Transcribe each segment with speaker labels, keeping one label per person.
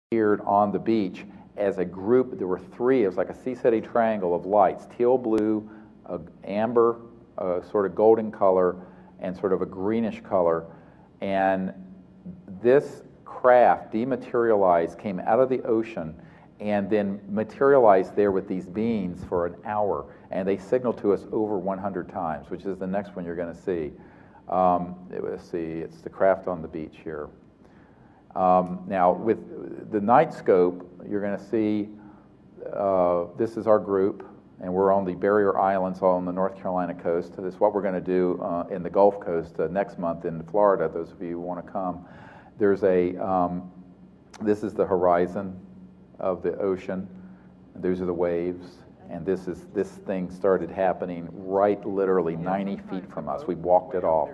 Speaker 1: appeared on the beach as a group. There were three. It was like a sea-setting triangle of lights: teal blue, amber, sort of golden color, and sort of a greenish color. And this craft dematerialized, came out of the ocean, and then materialized there with these beams for an hour. And they signaled to us over 100 times, which is the next one you're going to see. Let's see, it's the craft on the beach here. Now, with the night scope, you're going to see this is our group, and we're on the Barrier Islands on the North Carolina coast. This is what we're going to do in the Gulf Coast next month in Florida, those of you who want to come. There's this is the horizon of the ocean. These are the waves. And this thing started happening right literally 90 feet from us. We walked it off.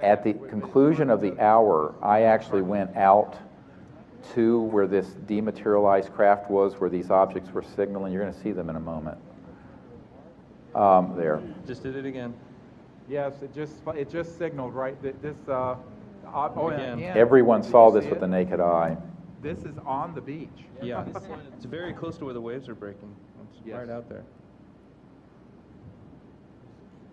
Speaker 1: At the conclusion of the hour, I actually went out to where this dematerialized craft was, where these objects were signaling. You're going to see them in a moment. There.
Speaker 2: Just did it again.
Speaker 3: Yes, it just signaled right. Again.
Speaker 1: Everyone saw this with the naked eye.
Speaker 3: This is on the beach.
Speaker 2: Yeah, it's very close to where the waves are breaking. It's right out there.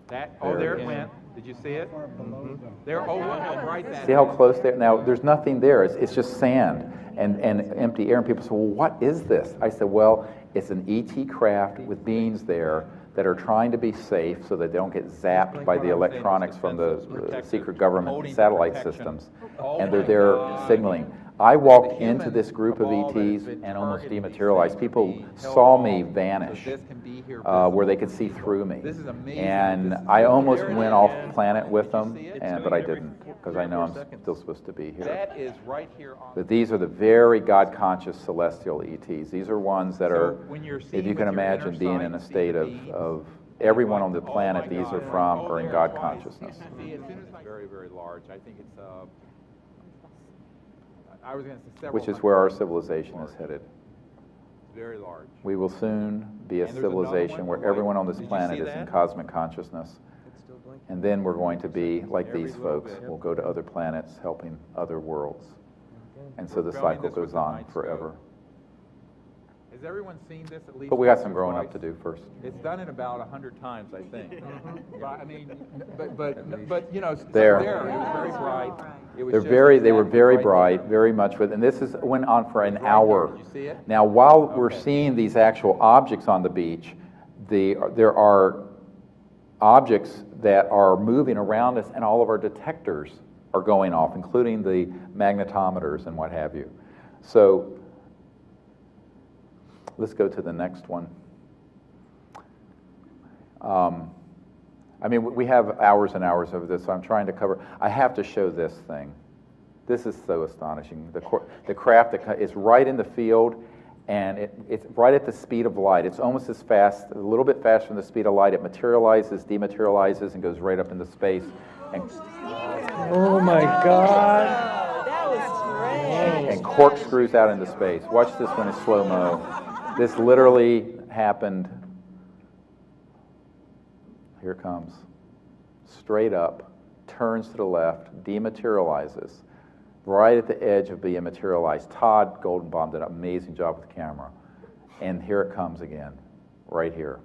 Speaker 3: There it went. Did you see it? Mm-hmm. There. Oh, right there.
Speaker 1: See how close they are? Now, there's nothing there. It's just sand and empty air. And people say, well, what is this? I said, well, it's an ET craft with beams there that are trying to be safe so that they don't get zapped by the electronics from the secret government satellite systems. And they're there signaling. I walked into this group of ETs and almost dematerialized. People saw me vanish where they could see through me. And I almost went off planet with them, but I didn't, because I know I'm still supposed to be here.
Speaker 3: That is right here on.
Speaker 1: But these are the very God-conscious celestial ETs. These are ones that are, if you can imagine being in a state of everyone on the planet these are from are in God consciousness.
Speaker 3: Very, very large. I think it's I was going to say several.
Speaker 1: Which is where our civilization is headed.
Speaker 3: Very large.
Speaker 1: We will soon be a civilization where everyone on this planet is in cosmic consciousness. And then we're going to be like these folks. We'll go to other planets helping other worlds. And so the cycle goes on forever.
Speaker 3: Has everyone seen this at least?
Speaker 1: But we got some growing up to do first.
Speaker 3: It's done it about 100 times, I think. But I mean, but you know,
Speaker 1: there.
Speaker 3: It was very bright.
Speaker 1: They were very bright, very much with, and this went on for an hour.
Speaker 3: Did you see it?
Speaker 1: Now, while we're seeing these actual objects on the beach, there are objects that are moving around us, and all of our detectors are going off, including the magnetometers and what have you. So let's go to the next one. I mean, we have hours and hours of this, so I'm trying to cover. I have to show this thing. This is so astonishing. The craft that is right in the field, and it's right at the speed of light. It's almost as fast, a little bit faster than the speed of light. It materializes, dematerializes, and goes right up into space. And,
Speaker 2: oh my God!
Speaker 4: That was great.
Speaker 1: And corkscrews out into space. Watch this one in slow-mo. This literally happened. Here it comes. Straight up, turns to the left, dematerializes, right at the edge of being materialized. Todd Goldenbaum did an amazing job with the camera. And here it comes again, right here.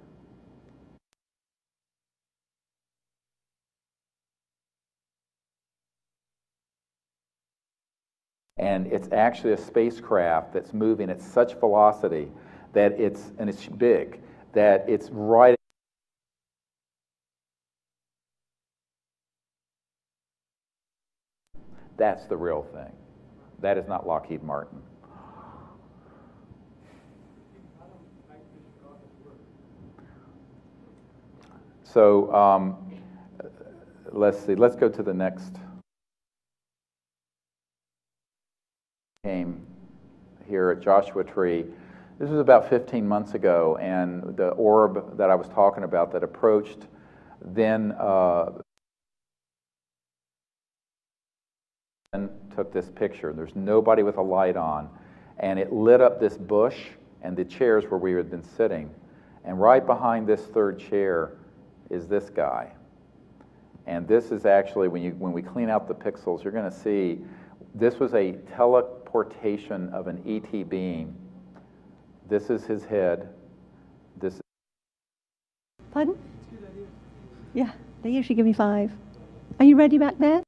Speaker 1: And it's actually a spacecraft that's moving at such velocity that it's big, that it's right. That's the real thing. That is not Lockheed Martin. So let's see. Let's go to the next. Came here at Joshua Tree. This was about 15 months ago, and the orb that I was talking about that approached then took this picture. There's nobody with a light on, and it lit up this bush and the chairs where we had been sitting. And right behind this third chair is this guy. And this is actually, when we clean out the pixels, you're going to see this was a teleportation of an ET being. This is his head. This is
Speaker 5: Pardon? Yeah, they usually give me 5. Are you ready back there?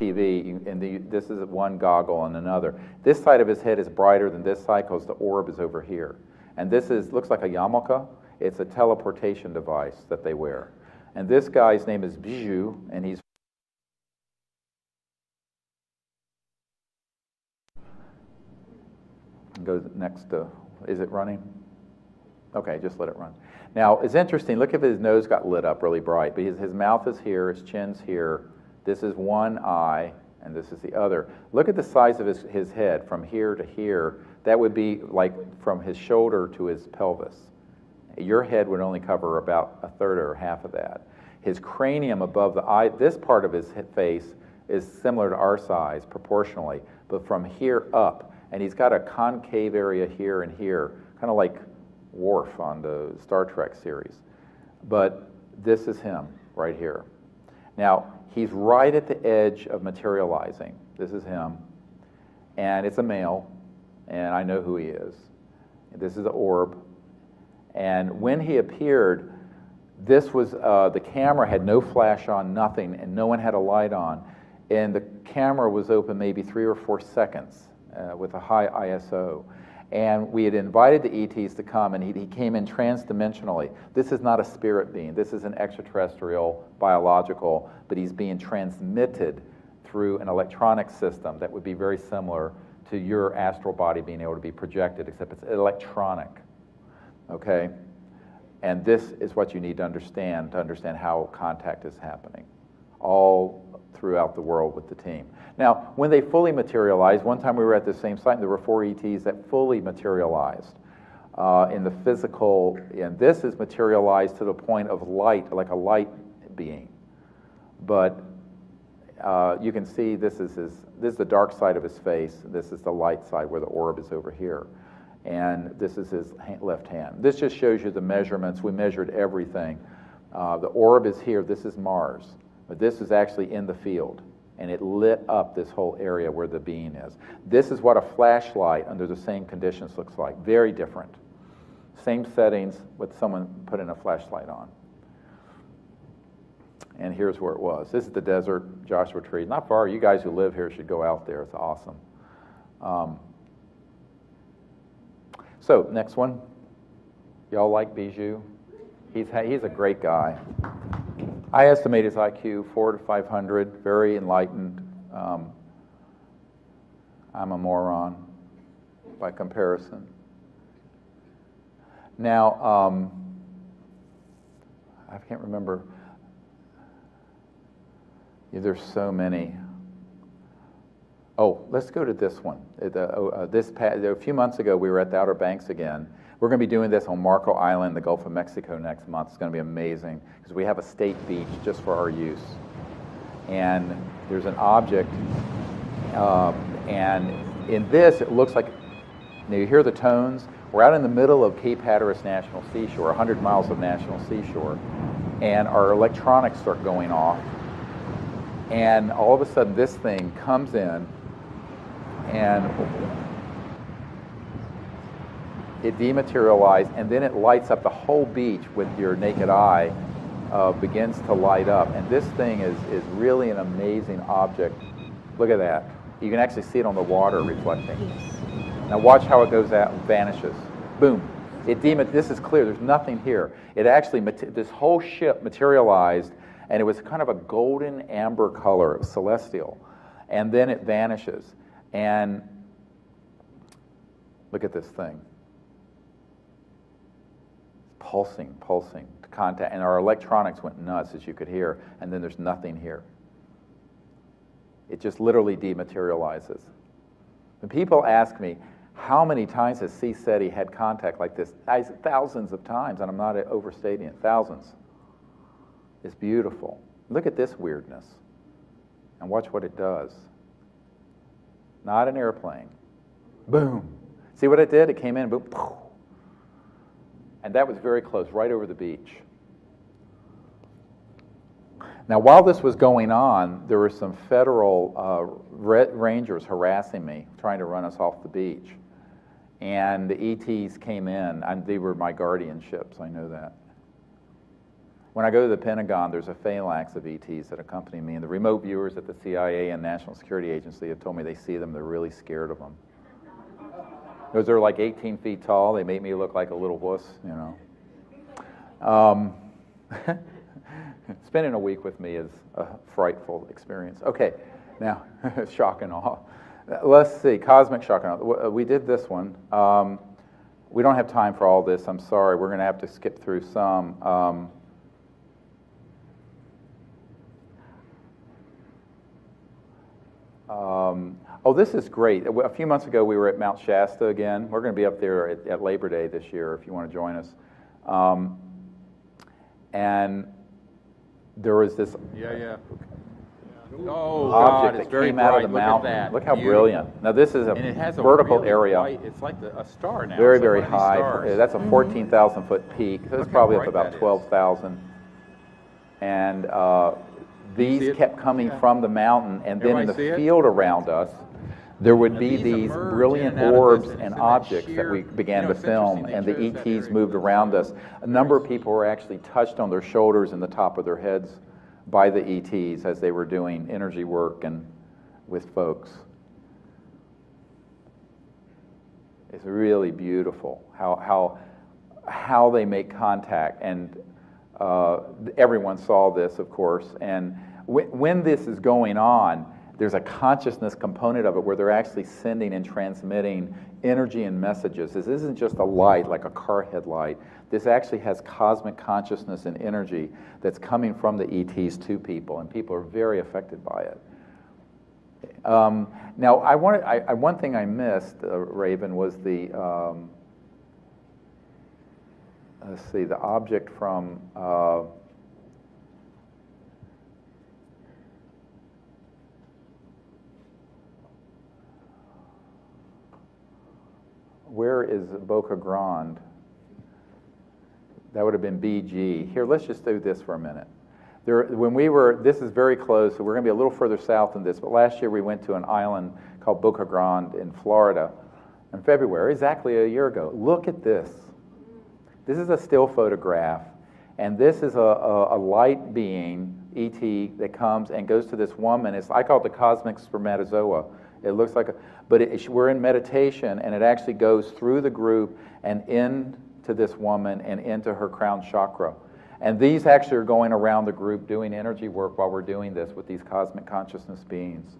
Speaker 1: TV, and this is one goggle and another. This side of his head is brighter than this side because the orb is over here. And this looks like a yarmulke. It's a teleportation device that they wear. And this guy's name is Bijou, and he's goes next to, is it running? Okay, just let it run. Now, it's interesting, look if his nose got lit up really bright, but his mouth is here, his chin's here, this is one eye, and this is the other. Look at the size of his head from here to here. That would be like from his shoulder to his pelvis. Your head would only cover about a third or half of that. His cranium above the eye, this part of his face is similar to our size proportionally, but from here up, and he's got a concave area here and here, kind of like Worf on the Star Trek series. But this is him right here. Now, he's right at the edge of materializing. This is him. And it's a male, and I know who he is. This is the orb. And when he appeared, this was, the camera had no flash on, nothing, and no one had a light on. And the camera was open maybe 3 or 4 seconds with a high ISO. And we had invited the ETs to come, and he came in transdimensionally. This is not a spirit being. This is an extraterrestrial, biological, but he's being transmitted through an electronic system that would be very similar to your astral body being able to be projected, except it's electronic, okay? And this is what you need to understand how contact is happening all throughout the world with the team. Now, when they fully materialized, one time we were at the same site, and there were 4 ETs that fully materialized in the physical, and this is materialized to the point of light, like a light being. But you can see this is the dark side of his face. This is the light side where the orb is over here. And this is his left hand. This just shows you the measurements. We measured everything. The orb is here. This is Mars. But this is actually in the field. And it lit up this whole area where the being is. This is what a flashlight under the same conditions looks like. Very different. Same settings with someone putting a flashlight on. And here's where it was. This is the desert, Joshua Tree. Not far. You guys who live here should go out there. It's awesome. So, next one. Y'all like Bijou? He's a great guy. I estimate his IQ 400 to 500, very enlightened. I'm a moron by comparison. Now, I can't remember. Yeah, there's so many. Oh, let's go to this one. A few months ago, we were at the Outer Banks again. We're going to be doing this on Marco Island, the Gulf of Mexico, next month. It's going to be amazing because we have a state beach just for our use. And there's an object, and in this, it looks like, you hear the tones. We're out in the middle of Cape Hatteras National Seashore, 100 miles of national seashore, and our electronics start going off. And all of a sudden, this thing comes in, and it dematerialized, and then it lights up the whole beach with your naked eye, begins to light up. And this thing is really an amazing object. Look at that. You can actually see it on the water reflecting. Now watch how it goes out and vanishes. Boom. This is clear. There's nothing here. It actually, this whole ship materialized, and it was kind of a golden amber color. It was celestial. And then it vanishes. And look at this thing. Pulsing to contact, and our electronics went nuts, as you could hear, and then there's nothing here. It just literally dematerializes. When people ask me, how many times has CSETI had contact like this? Thousands of times, and I'm not overstating it, thousands. It's beautiful. Look at this weirdness, and watch what it does. Not an airplane. Boom. See what it did? It came in, boom, poof. And that was very close, right over the beach. Now, while this was going on, there were some federal rangers harassing me, trying to run us off the beach. And the ETs came in. They were my guardianships, I know that. When I go to the Pentagon, there's a phalanx of ETs that accompany me, and the remote viewers at the CIA and National Security Agency have told me they see them, they're really scared of them. Because they're like 18 feet tall, they make me look like a little wuss, you know. Spending a week with me is a frightful experience. Okay, now, shock and awe. Let's see, cosmic shock and awe. We did this one. We don't have time for all this, I'm sorry. We're going to have to skip through some. Oh, this is great. A few months ago, we were at Mount Shasta again. We're going to be up there at Labor Day this year if you want to join us. And there was this object that came out of the mountain. Look how brilliant. Now, this is a vertical area.
Speaker 6: It's like a star now.
Speaker 1: Very, very high. That's a 14,000-foot peak. So it's probably up about 12,000. And these kept coming from the mountain, and then in the field around us, there would be these brilliant orbs and objects that we began to film, and the ETs moved around us. A number of people were actually touched on their shoulders and the top of their heads by the ETs as they were doing energy work and with folks. It's really beautiful how they make contact, and everyone saw this, of course, and when this is going on, there's a consciousness component of it where they're actually sending and transmitting energy and messages. This isn't just a light like a car headlight. This actually has cosmic consciousness and energy that's coming from the ETs to people, and people are very affected by it. Now, one thing I missed, Raven, was the let's see, the object from where is Boca Grande? That would have been BG. Here, let's just do this for a minute. This is very close, so we're going to be a little further south than this, but last year we went to an island called Boca Grande in Florida in February, exactly a year ago. Look at this. This is a still photograph, and this is a light being, ET, that comes and goes to this woman. I call it the cosmic spermatozoa. It looks like we're in meditation, and it actually goes through the group and into this woman and into her crown chakra. And these actually are going around the group doing energy work while we're doing this with these cosmic consciousness beings.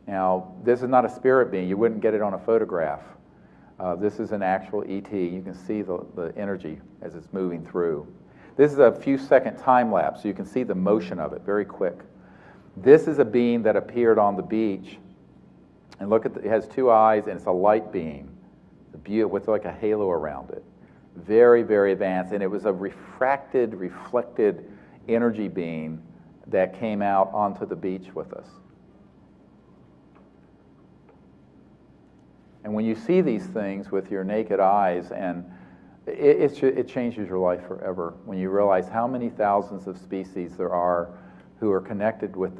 Speaker 1: Now, this is not a spirit being. You wouldn't get it on a photograph. This is an actual ET. You can see the energy as it's moving through. This is a few second time lapse, so you can see the motion of it very quick. This is a being that appeared on the beach. And look at it has two eyes, and it's a light beam with like a halo around it. Very, very advanced. And it was a reflected energy beam that came out onto the beach with us. And when you see these things with your naked eyes, and it changes your life forever when you realize how many thousands of species there are who are connected with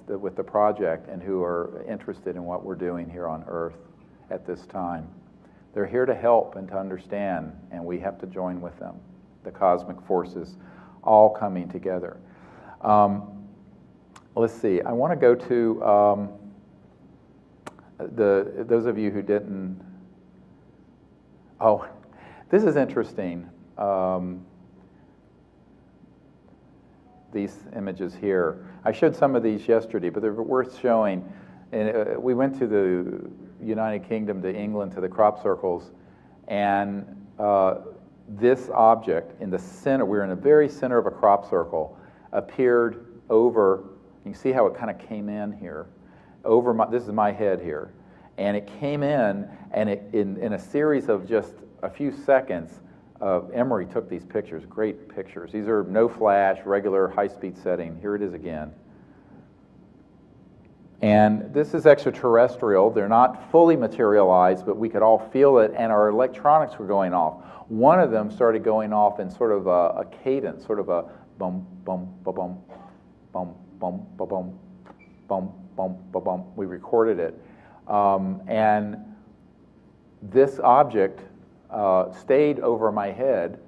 Speaker 1: with the project and who are interested in what we're doing here on Earth at this time. They're here to help and to understand, and we have to join with them. The cosmic forces all coming together. Let's see. I want to go to those of you who didn't. Oh, this is interesting. These images here. I showed some of these yesterday, but they're worth showing. And we went to the United Kingdom, to England, to the crop circles, and this object in the center, we're in the very center of a crop circle, appeared over, you can see how it kind of came in here, this is my head here, and it came in, and in a series of just a few seconds, Emery took these pictures, great pictures. These are no flash, regular high-speed setting. Here it is again. And this is extraterrestrial. They're not fully materialized, but we could all feel it, and our electronics were going off. One of them started going off in sort of a cadence, sort of a bum, bum, bum, bum. bum, bum, ba bum, bum, bum, ba bum. We recorded it. And this object stayed over my head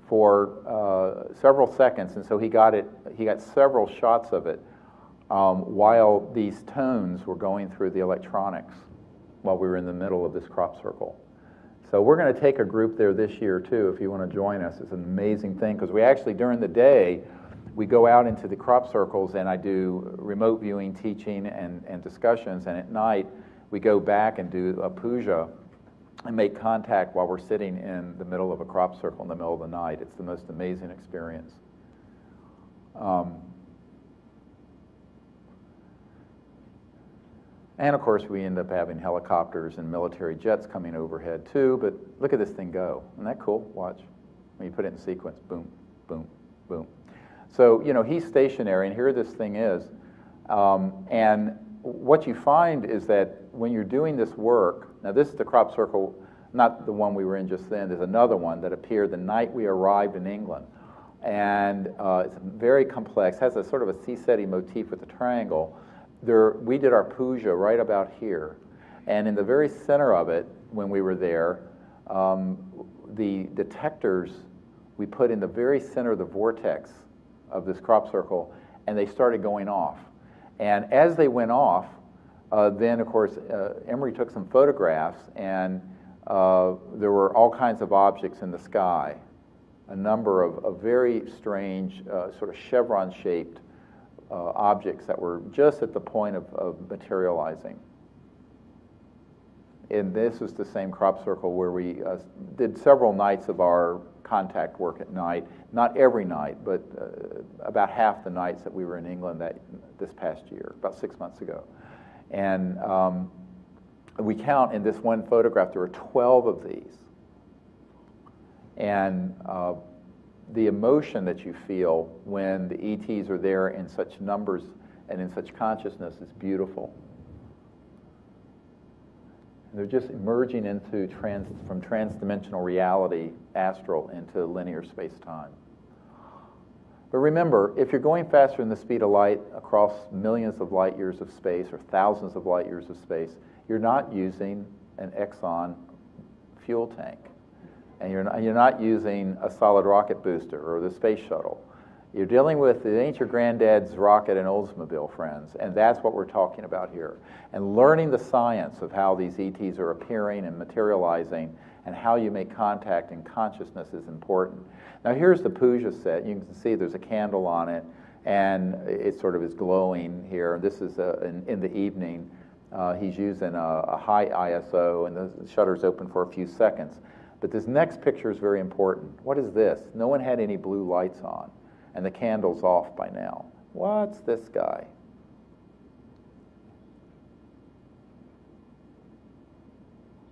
Speaker 1: for several seconds, and so he got several shots of it while these tones were going through the electronics while we were in the middle of this crop circle. So we're going to take a group there this year too, if you want to join us. It's an amazing thing, because we actually, during the day, we go out into the crop circles and I do remote viewing, teaching, and discussions, and at night we go back and do a puja and make contact while we're sitting in the middle of a crop circle in the middle of the night. It's the most amazing experience. And of course, we end up having helicopters and military jets coming overhead too, but look at this thing go. Isn't that cool? Watch. When you put it in sequence, boom, boom, boom. So, he's stationary, and here this thing is. And what you find is that when you're doing this work, now this is the crop circle, not the one we were in just then, there's another one that appeared the night we arrived in England. And it's very complex, has a sort of a sea-setting motif with a triangle. We did our puja right about here. And in the very center of it, when we were there, the detectors we put in the very center of the vortex of this crop circle, and they started going off. And as they went off, then of course Emery took some photographs, and there were all kinds of objects in the sky, a number of very strange sort of chevron-shaped objects that were just at the point of materializing. And this was the same crop circle where we did several nights of our contact work at night. Not every night, but about half the nights that we were in England this past year, about 6 months ago. And we count in this one photograph, there were 12 of these. And the emotion that you feel when the ETs are there in such numbers and in such consciousness is beautiful. They're just emerging from trans-dimensional reality, astral, into linear space-time. But remember, if you're going faster than the speed of light across millions of light years of space or thousands of light years of space, you're not using an Exxon fuel tank. And you're not using a solid rocket booster or the space shuttle. You're dealing with, it ain't your granddad's rocket and Oldsmobile, friends, and that's what we're talking about here. And learning the science of how these ETs are appearing and materializing and how you make contact and consciousness is important. Now here's the puja set. You can see there's a candle on it, and it sort of is glowing here. This is in the evening. He's using a high ISO, and the shutter's open for a few seconds. But this next picture is very important. What is this? No one had any blue lights on, and the candle's off by now. What's this guy?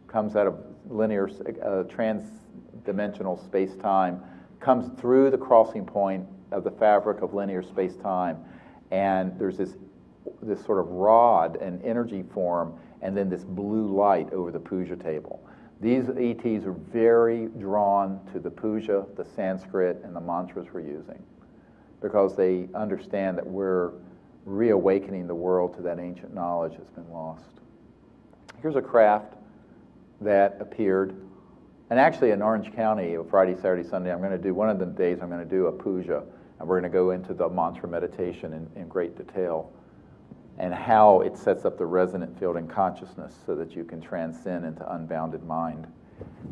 Speaker 1: Comes out of linear, trans-dimensional space-time, comes through the crossing point of the fabric of linear space-time, and there's this sort of rod and energy form, and then this blue light over the puja table. These ETs are very drawn to the puja, the Sanskrit, and the mantras we're using, because they understand that we're reawakening the world to that ancient knowledge that's been lost. Here's a craft that appeared, and actually in Orange County, Friday, Saturday, Sunday, I'm going to do, one of the days I'm going to do a puja, and we're going to go into the mantra meditation in great detail, and how it sets up the resonant field in consciousness so that you can transcend into unbounded mind.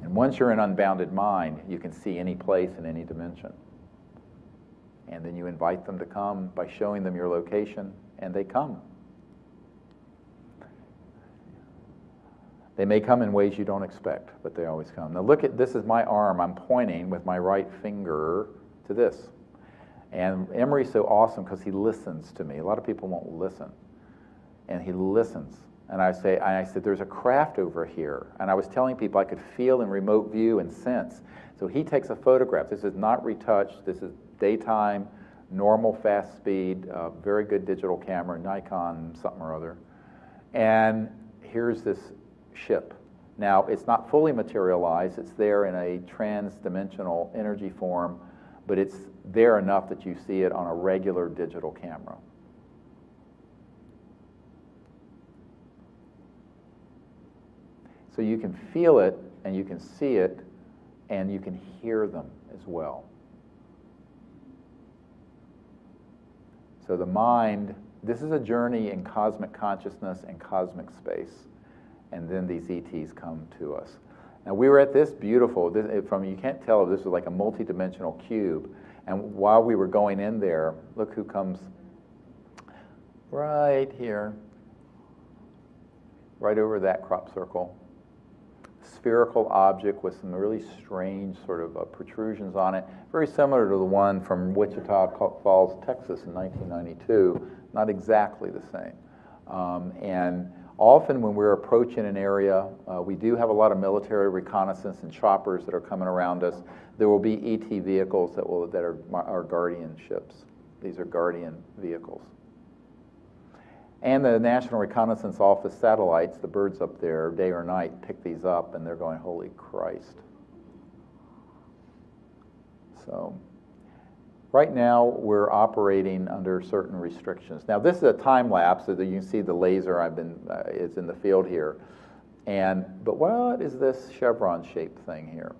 Speaker 1: And once you're in unbounded mind, you can see any place in any dimension. And then you invite them to come by showing them your location, and they come. They may come in ways you don't expect, but they always come. Now look at, this is my arm. I'm pointing with my right finger to this. And Emery's so awesome because he listens to me. A lot of people won't listen. And he listens. And I said, there's a craft over here. And I was telling people I could feel in remote view and sense. So he takes a photograph. This is not retouched. This is daytime, normal fast speed, very good digital camera, Nikon something or other. And here's this ship. Now, it's not fully materialized. It's there in a trans-dimensional energy form, but it's there enough that you see it on a regular digital camera. So you can feel it, and you can see it, and you can hear them as well. So the mind, this is a journey in cosmic consciousness and cosmic space. And then these ETs come to us. Now we were at this beautiful, you can't tell if this was like a multi-dimensional cube. And while we were going in there, look who comes right here, right over that crop circle. Spherical object with some really strange sort of protrusions on it, very similar to the one from Wichita Falls, Texas in 1992, not exactly the same. And often when we're approaching an area, we do have a lot of military reconnaissance and choppers that are coming around us. There will be ET vehicles that are our guardian ships. These are guardian vehicles. And the National Reconnaissance Office satellites, the birds up there, day or night, pick these up, and they're going, holy Christ. So right now, we're operating under certain restrictions. Now, this is a time lapse, so that you can see the laser is in the field here. But what is this chevron-shaped thing here?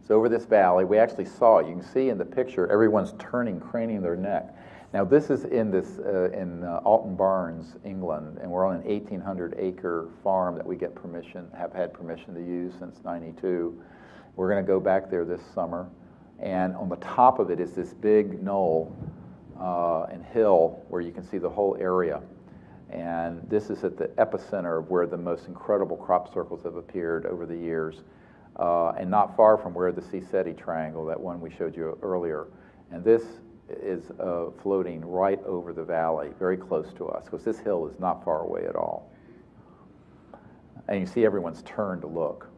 Speaker 1: So over this valley, we actually saw it. You can see in the picture, everyone's craning their neck. Now, this is in Alton Barnes, England, and we're on an 1,800-acre farm that we have had permission to use since '92. We're going to go back there this summer, and on the top of it is this big knoll and hill where you can see the whole area. And this is at the epicenter of where the most incredible crop circles have appeared over the years, and not far from where the Sea-Seti Triangle, that one we showed you earlier. And this is floating right over the valley, very close to us, because this hill is not far away at all. And you see everyone's turned to look.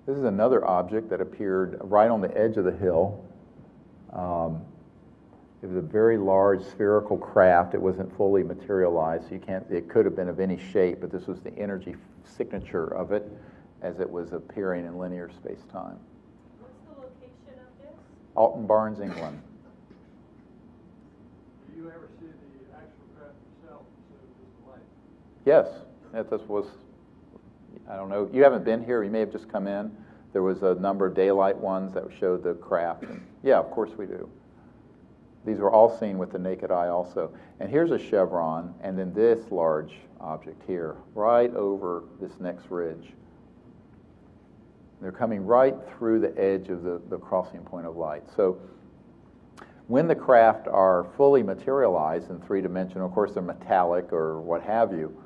Speaker 1: This is another object that appeared right on the edge of the hill. It was a very large spherical craft. It wasn't fully materialized, so it could have been of any shape, but this was the energy signature of it as it was appearing in linear space-time.
Speaker 4: What's the location of this?
Speaker 1: Alton Barnes, England.
Speaker 6: Do you ever see the actual craft itself instead of just the light?
Speaker 1: Yes, that was, I don't know, you haven't been here, you may have just come in. There was a number of daylight ones that showed the craft. And yeah, of course we do. These were all seen with the naked eye also. And here's a chevron, and then this large object here, right over this next ridge. They're coming right through the edge of the crossing point of light. So when the craft are fully materialized in three-dimensional, of course they're metallic or what have you,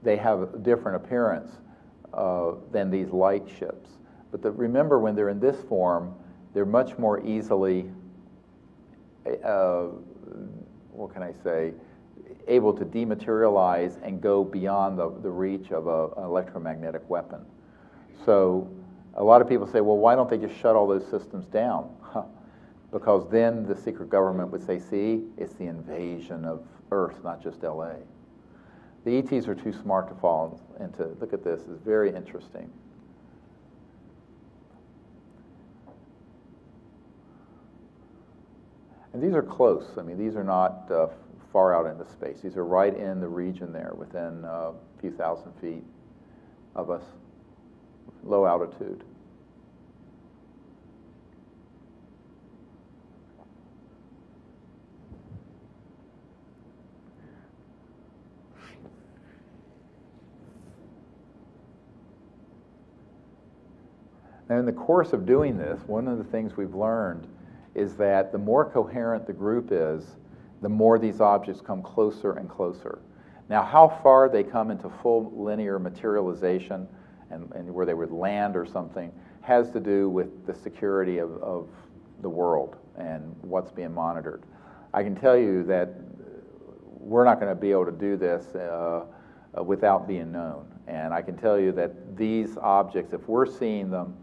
Speaker 1: they have a different appearance than these light ships. But remember, when they're in this form, they're much more easily, what can I say, able to dematerialize and go beyond the reach of an electromagnetic weapon. So a lot of people say, well, why don't they just shut all those systems down? Because then the secret government would say, see, it's the invasion of Earth, not just LA. The ETs are too smart to fall into. Look at this, it's very interesting. And these are close. I mean, these are not far out into space. These are right in the region there, within a few thousand feet of us, low altitude. And in the course of doing this, one of the things we've learned is that the more coherent the group is, the more these objects come closer and closer. Now, how far they come into full linear materialization and where they would land or something has to do with the security of the world and what's being monitored. I can tell you that we're not going to be able to do this without being known. And I can tell you that these objects, if we're seeing them,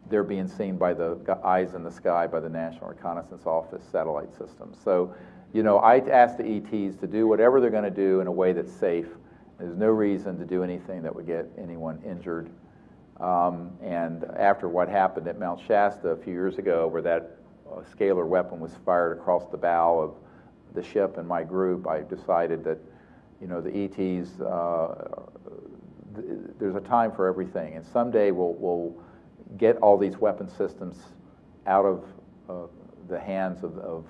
Speaker 1: they're being seen by the eyes in the sky by the National Reconnaissance Office satellite system. So, you know, I asked the ETs to do whatever they're going to do in a way that's safe. There's no reason to do anything that would get anyone injured. And after what happened at Mount Shasta a few years ago, where that scalar weapon was fired across the bow of the ship and my group, I decided that, you know, the ETs, there's a time for everything, and someday we'll get all these weapon systems out of the hands of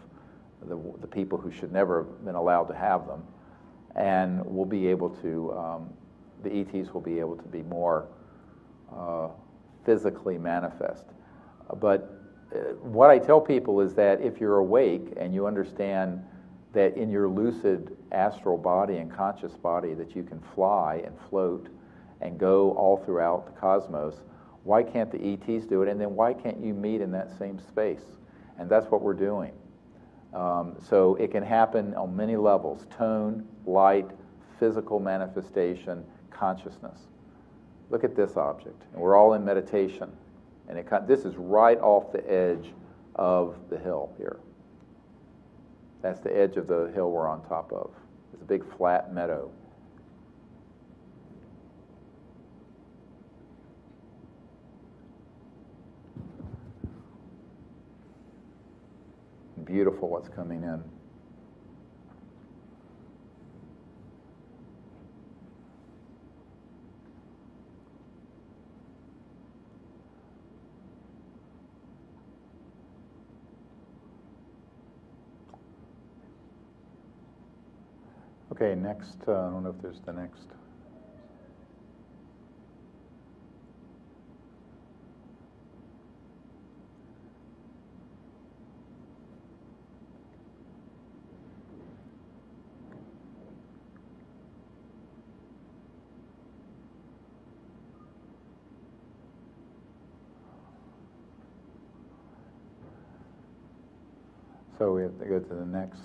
Speaker 1: the people who should never have been allowed to have them, and we'll be able to, the ETs will be able to be more physically manifest. But what I tell people is that if you're awake and you understand that in your lucid astral body and conscious body that you can fly and float and go all throughout the cosmos, why can't the ETs do it? And then why can't you meet in that same space? And that's what we're doing. So it can happen on many levels: tone, light, physical manifestation, consciousness. Look at this object. And we're all in meditation. And this is right off the edge of the hill here. That's the edge of the hill we're on top of. It's a big flat meadow. Beautiful what's coming in. Okay, next, I don't know if there's the next. So we have to go to the next.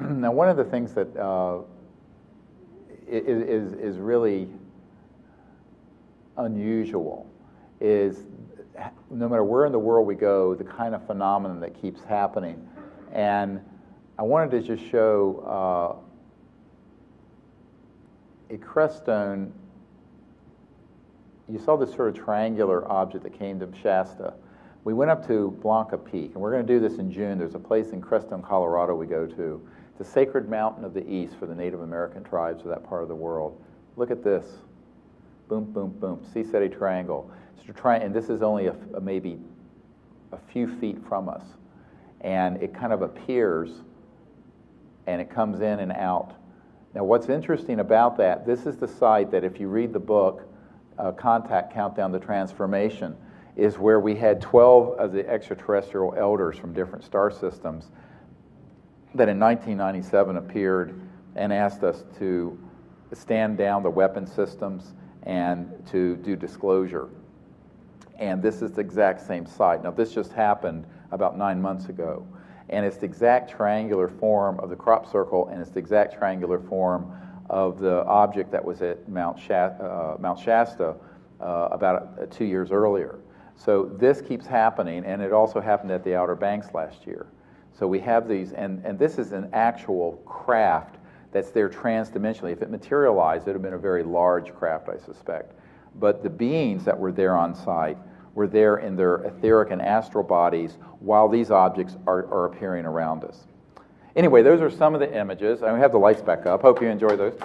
Speaker 1: Now, one of the things that is really unusual is no matter where in the world we go, the kind of phenomenon that keeps happening. And I wanted to just show a creststone. You saw this sort of triangular object that came to Shasta. We went up to Blanca Peak, and we're going to do this in June. There's a place in Crestone, Colorado we go to. It's a sacred mountain of the East for the Native American tribes of that part of the world. Look at this. Boom, boom, boom. Sea-City Triangle. And this is only maybe a few feet from us. And it kind of appears, and it comes in and out. Now, what's interesting about that, this is the site that if you read the book, Contact, Countdown to Transformation, is where we had 12 of the extraterrestrial elders from different star systems that in 1997 appeared and asked us to stand down the weapon systems and to do disclosure. And this is the exact same site. Now, this just happened about 9 months ago. And it's the exact triangular form of the crop circle, and it's the exact triangular form of the object that was at Mount Shasta about 2 years earlier. So this keeps happening, and it also happened at the Outer Banks last year. So we have these, and this is an actual craft that's there transdimensionally. If it materialized, it would have been a very large craft, I suspect. But the beings that were there on site were there in their etheric and astral bodies while these objects are appearing around us. Anyway, those are some of the images. And we have the lights back up. Hope you enjoy those.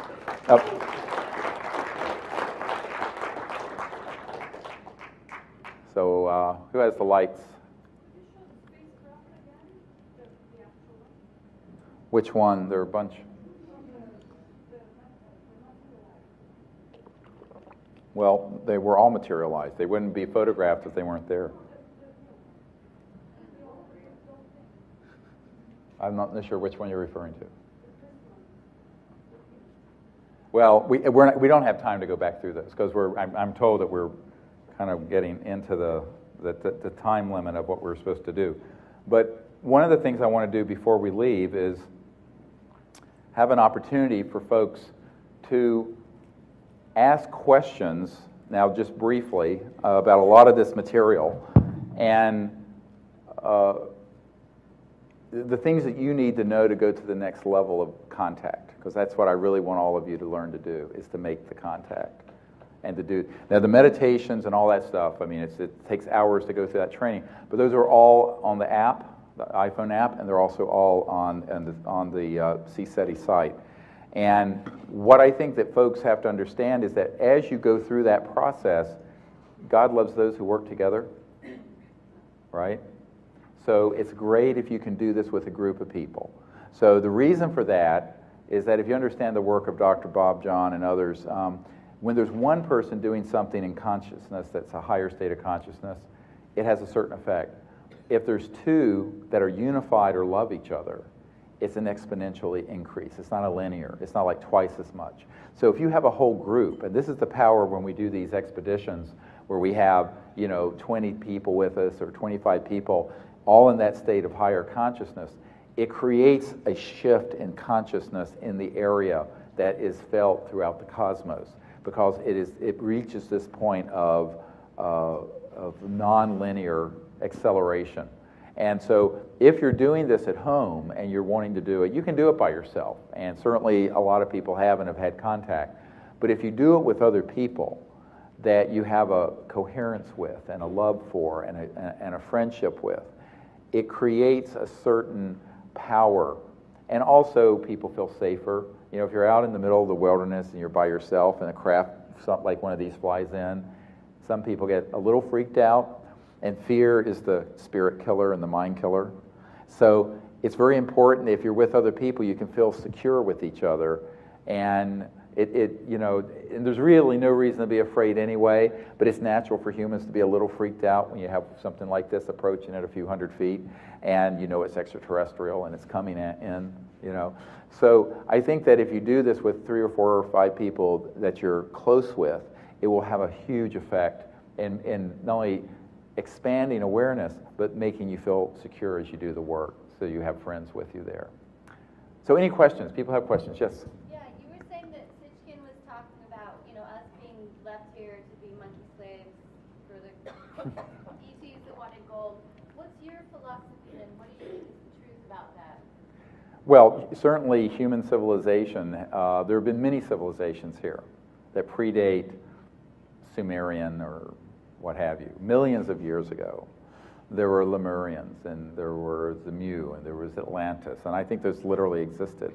Speaker 1: So who has the lights? Which one? There are a bunch. Well, they were all materialized. They wouldn't be photographed if they weren't there. I'm not sure which one you're referring to. Well, we don't have time to go back through this because I'm told that we're kind of getting into the time limit of what we're supposed to do. But one of the things I want to do before we leave is have an opportunity for folks to ask questions, now just briefly, about a lot of this material, and the things that you need to know to go to the next level of contact, because that's what I really want all of you to learn to do, is to make the contact. And to do, now the meditations and all that stuff, I mean, it takes hours to go through that training, but those are all on the app, the iPhone app, and they're also all on the CSETI site. And what I think that folks have to understand is that as you go through that process, God loves those who work together, right? So it's great if you can do this with a group of people. So the reason for that is that if you understand the work of Dr. Bob John and others, when there's one person doing something in consciousness that's a higher state of consciousness, it has a certain effect. If there's two that are unified or love each other, it's an exponentially increase. It's not a linear. It's not like twice as much. So if you have a whole group, and this is the power when we do these expeditions where we have, 20 people with us or 25 people, all in that state of higher consciousness, it creates a shift in consciousness in the area that is felt throughout the cosmos, because it reaches this point of non-linear acceleration. And so if you're doing this at home and you're wanting to do it, you can do it by yourself, and certainly a lot of people have and have had contact. But if you do it with other people that you have a coherence with and a love for and a friendship with, it creates a certain power. And also people feel safer. If you're out in the middle of the wilderness and you're by yourself and a craft, something like one of these flies in, some people get a little freaked out, and fear is the spirit killer and the mind killer. So it's very important, if you're with other people, you can feel secure with each other, and and there's really no reason to be afraid anyway, but it's natural for humans to be a little freaked out when you have something like this approaching at a few hundred feet, and it's extraterrestrial and it's coming in. So I think that if you do this with 3 or 4 or 5 people that you're close with, it will have a huge effect in not only expanding awareness, but making you feel secure as you do the work, so you have friends with you there. So any questions? People have questions? Yes?
Speaker 4: Yeah, you were saying that Sitchkin was talking about, us being left here to be monkey slaves for the ETs that wanted gold. What's your philosophy and what do you think is the truth about that?
Speaker 1: Well, certainly human civilization, there have been many civilizations here that predate Sumerian or what have you. Millions of years ago, there were Lemurians, and there were the Mu, and there was Atlantis, and I think those literally existed.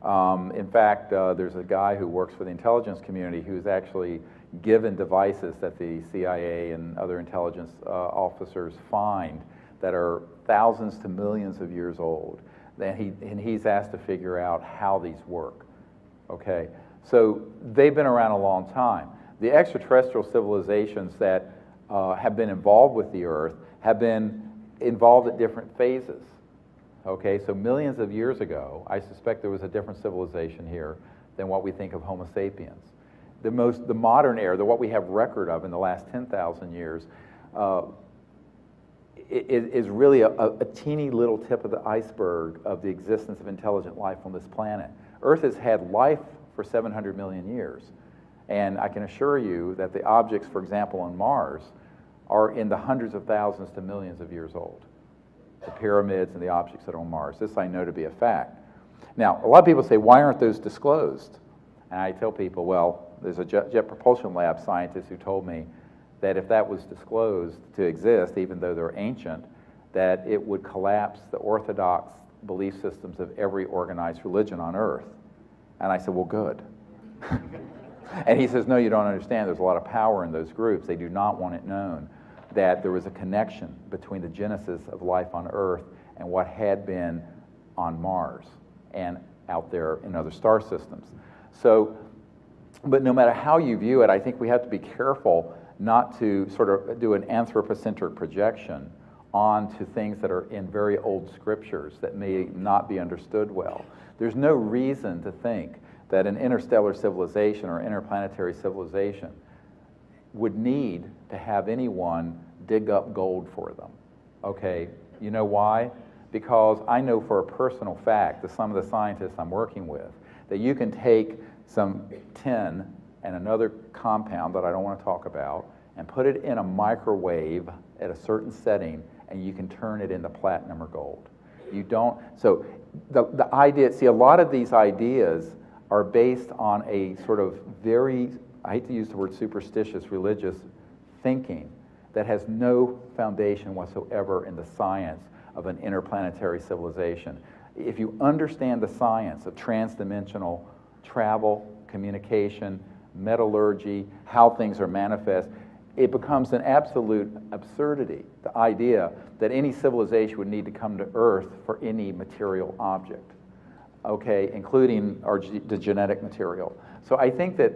Speaker 1: In fact, there's a guy who works for the intelligence community who's actually given devices that the CIA and other intelligence officers find that are thousands to millions of years old. And he's asked to figure out how these work. Okay, so they've been around a long time. The extraterrestrial civilizations that have been involved with the Earth have been involved at different phases. Okay, so millions of years ago, I suspect there was a different civilization here than what we think of Homo sapiens. The modern era, what we have record of in the last 10,000 years, is really a teeny little tip of the iceberg of the existence of intelligent life on this planet. Earth has had life for 700 million years. And I can assure you that the objects, for example, on Mars, are in the hundreds of thousands to millions of years old. The pyramids and the objects that are on Mars. This I know to be a fact. Now, a lot of people say, why aren't those disclosed? And I tell people, well, there's a Jet Propulsion Lab scientist who told me that if that was disclosed to exist, even though they're ancient, that it would collapse the orthodox belief systems of every organized religion on Earth. And I said, well, good. And he says, no, you don't understand. There's a lot of power in those groups. They do not want it known that there was a connection between the genesis of life on Earth and what had been on Mars and out there in other star systems. So, but no matter how you view it, I think we have to be careful not to sort of do an anthropocentric projection onto things that are in very old scriptures that may not be understood well. There's no reason to think that an interstellar civilization or interplanetary civilization would need to have anyone dig up gold for them. Okay, you know why? Because I know for a personal fact that some of the scientists I'm working with, that you can take some tin and another compound that I don't want to talk about, and put it in a microwave at a certain setting, and you can turn it into platinum or gold. You don't, so the idea, see, a lot of these ideas are based on a sort of very, I hate to use the word superstitious, religious thinking that has no foundation whatsoever in the science of an interplanetary civilization. If you understand the science of transdimensional travel, communication, metallurgy, how things are manifest, it becomes an absolute absurdity, the idea that any civilization would need to come to Earth for any material object, okay, including the genetic material. So I think that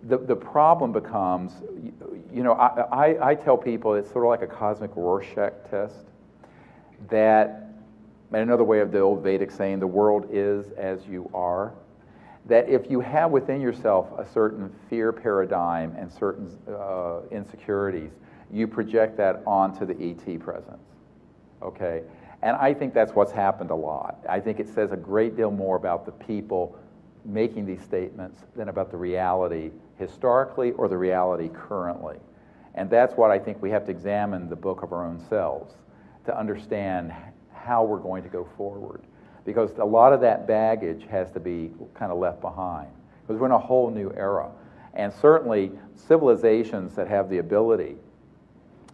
Speaker 1: the problem becomes, you know, I tell people it's sort of like a cosmic Rorschach test, that, and another way of the old Vedic saying, the world is as you are, that if you have within yourself a certain fear paradigm and certain insecurities, you project that onto the ET presence, okay? And I think that's what's happened a lot. I think it says a great deal more about the people making these statements than about the reality historically or the reality currently. And that's what I think we have to examine the book of our own selves to understand how we're going to go forward. Because a lot of that baggage has to be kind of left behind. Because we're in a whole new era. And certainly civilizations that have the ability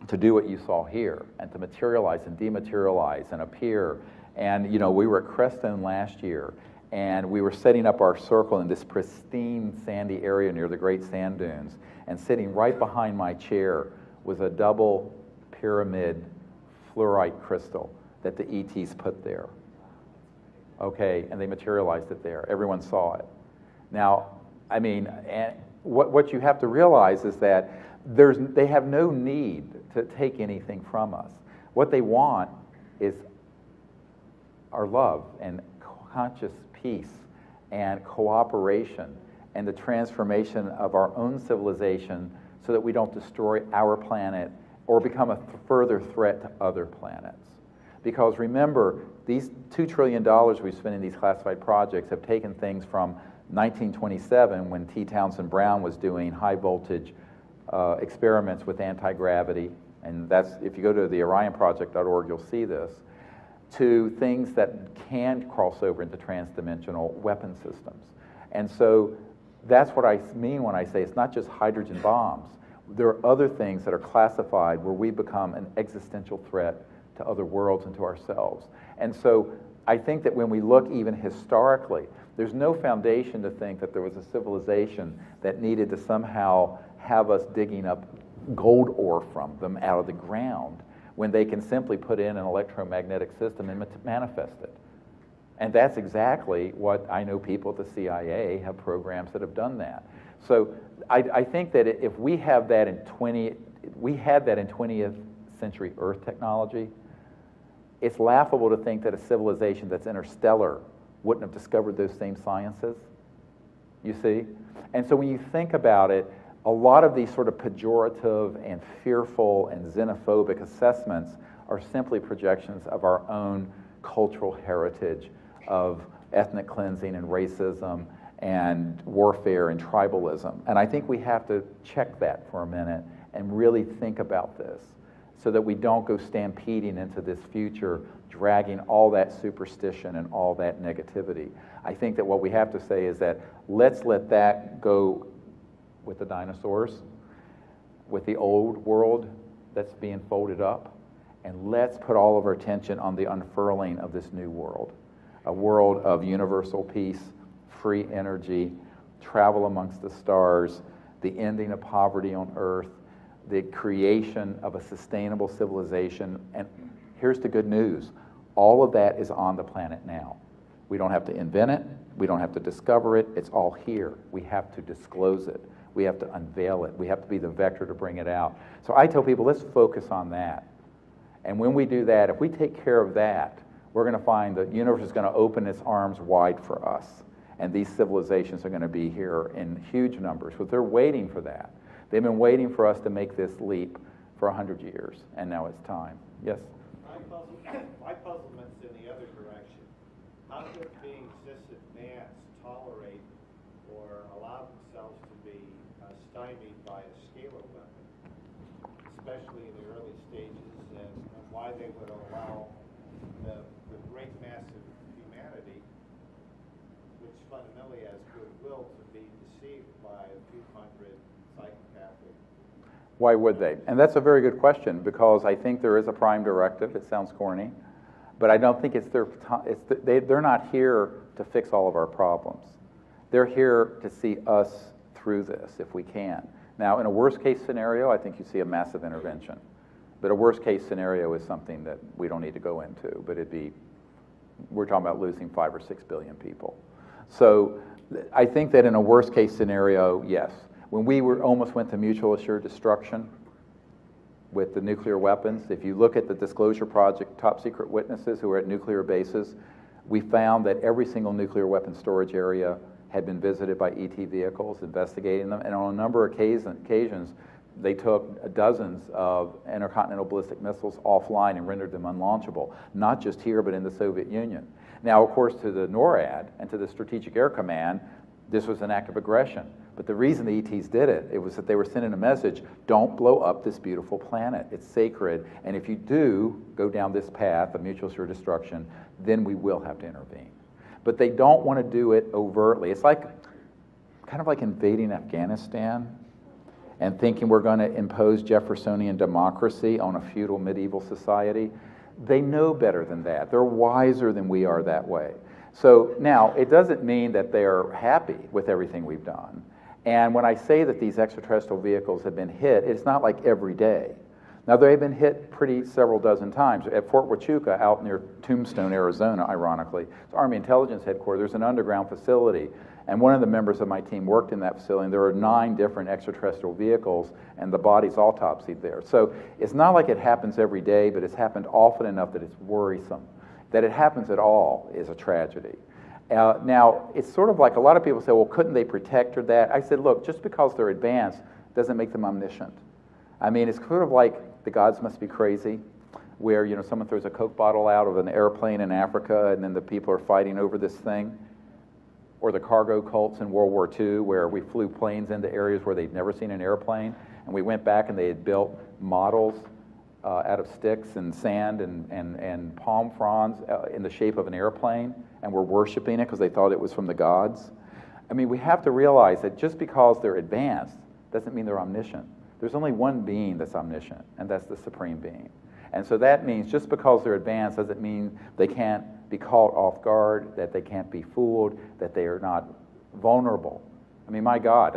Speaker 1: to do what you saw here and to materialize and dematerialize and appear. And you know, we were at Crestone last year and we were setting up our circle in this pristine sandy area near the Great Sand Dunes. And sitting right behind my chair was a double pyramid fluorite crystal that the ETs put there. Okay, and they materialized it there. Everyone saw it. Now, I mean, and what you have to realize is that they have no need to take anything from us. What they want is our love and conscious peace and cooperation and the transformation of our own civilization so that we don't destroy our planet or become a further threat to other planets. Because remember, these $2 trillion we spend in these classified projects have taken things from 1927 when T. Townsend Brown was doing high voltage experiments with anti-gravity, and that's, if you go to the orionproject.org, you'll see this, to things that can cross over into transdimensional weapon systems. And so that's what I mean when I say it's not just hydrogen bombs. There are other things that are classified where we become an existential threat to other worlds and to ourselves. And so I think that when we look even historically, there's no foundation to think that there was a civilization that needed to somehow have us digging up gold ore from them out of the ground when they can simply put in an electromagnetic system and manifest it. And that's exactly what I know people at the CIA have programs that have done that. So I think that if we have that in 20th century Earth technology, it's laughable to think that a civilization that's interstellar wouldn't have discovered those same sciences, you see? And so when you think about it, a lot of these sort of pejorative and fearful and xenophobic assessments are simply projections of our own cultural heritage of ethnic cleansing and racism and warfare and tribalism. And I think we have to check that for a minute and really think about this, so that we don't go stampeding into this future, dragging all that superstition and all that negativity. I think that what we have to say is that let's let that go with the dinosaurs, with the old world that's being folded up, and let's put all of our attention on the unfurling of this new world, a world of universal peace, free energy, travel amongst the stars, the ending of poverty on Earth, the creation of a sustainable civilization. And here's the good news. All of that is on the planet now. We don't have to invent it. We don't have to discover it. It's all here. We have to disclose it. We have to unveil it. We have to be the vector to bring it out. So I tell people, let's focus on that. And when we do that, if we take care of that, we're going to find the universe is going to open its arms wide for us. And these civilizations are going to be here in huge numbers. But they're waiting for that. They've been waiting for us to make this leap for 100 years, and now it's time. Yes?
Speaker 6: My puzzlement's in the other direction. How could being cis advanced tolerate or allow themselves to be stymied by a scalar weapon, especially in the early stages, and why they would allow the great mass of humanity, which fundamentally has goodwill, to be deceived by a few hundred psychopathic.
Speaker 1: Why would they? And that's a very good question, because I think there is a prime directive. It sounds corny, but I don't think it's their. They're not here to fix all of our problems. They're here to see us through this if we can. Now, in a worst case scenario, I think you see a massive intervention. But a worst case scenario is something that we don't need to go into. But we're talking about losing 5 or 6 billion people. So I think that in a worst case scenario, yes. When we almost went to mutual assured destruction with the nuclear weapons, if you look at the Disclosure Project top secret witnesses who were at nuclear bases, we found that every single nuclear weapon storage area had been visited by ET vehicles investigating them, and on a number of occasions, they took dozens of intercontinental ballistic missiles offline and rendered them unlaunchable, not just here, but in the Soviet Union. Now, of course, to the NORAD and to the Strategic Air Command, this was an act of aggression. But the reason the ETs did it, it was that they were sending a message: don't blow up this beautiful planet. It's sacred, and if you do go down this path of mutual assured destruction, then we will have to intervene. But they don't want to do it overtly. It's like, kind of like invading Afghanistan and thinking we're going to impose Jeffersonian democracy on a feudal medieval society. They know better than that. They're wiser than we are that way. So now, it doesn't mean that they're happy with everything we've done. And when I say that these extraterrestrial vehicles have been hit, it's not like every day. Now, they've been hit several dozen times. At Fort Huachuca, out near Tombstone, Arizona, ironically, it's Army Intelligence Headquarters. There's an underground facility, and one of the members of my team worked in that facility, and there are 9 different extraterrestrial vehicles, and the body's autopsied there. So it's not like it happens every day, but it's happened often enough that it's worrisome. That it happens at all is a tragedy. Now, it's sort of like a lot of people say, well, couldn't they protect or that? I said, look, just because they're advanced doesn't make them omniscient. I mean, it's sort of like the gods must be crazy, where someone throws a Coke bottle out of an airplane in Africa and then the people are fighting over this thing. Or the cargo cults in World War II, where we flew planes into areas where they'd never seen an airplane, and we went back and they had built models out of sticks and sand and palm fronds in the shape of an airplane, and were worshiping it because they thought it was from the gods. I mean, we have to realize that just because they're advanced doesn't mean they're omniscient. There's only one being that's omniscient, and that's the Supreme Being. And so that means just because they're advanced doesn't mean they can't be caught off guard, that they can't be fooled, that they are not vulnerable. I mean, my God,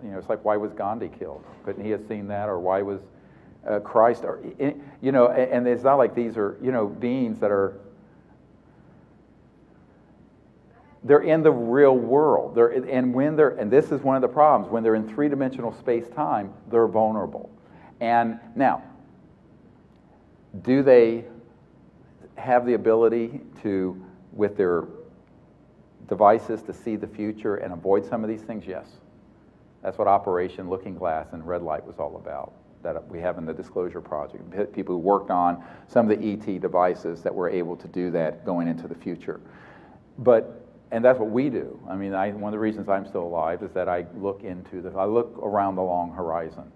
Speaker 1: it's like, why was Gandhi killed? Couldn't he have seen that? Or why was Christ? Or, and it's not like these are, beings that are, they're in the real world. And this is one of the problems, when they're in 3-dimensional space-time, they're vulnerable. And now, do they have the ability to, with their devices, to see the future and avoid some of these things? Yes. That's what Operation Looking Glass and Red Light was all about, that we have in the Disclosure Project. People who worked on some of the ET devices that were able to do that going into the future. And that's what we do. I mean, one of the reasons I'm still alive is that I look around the long horizon.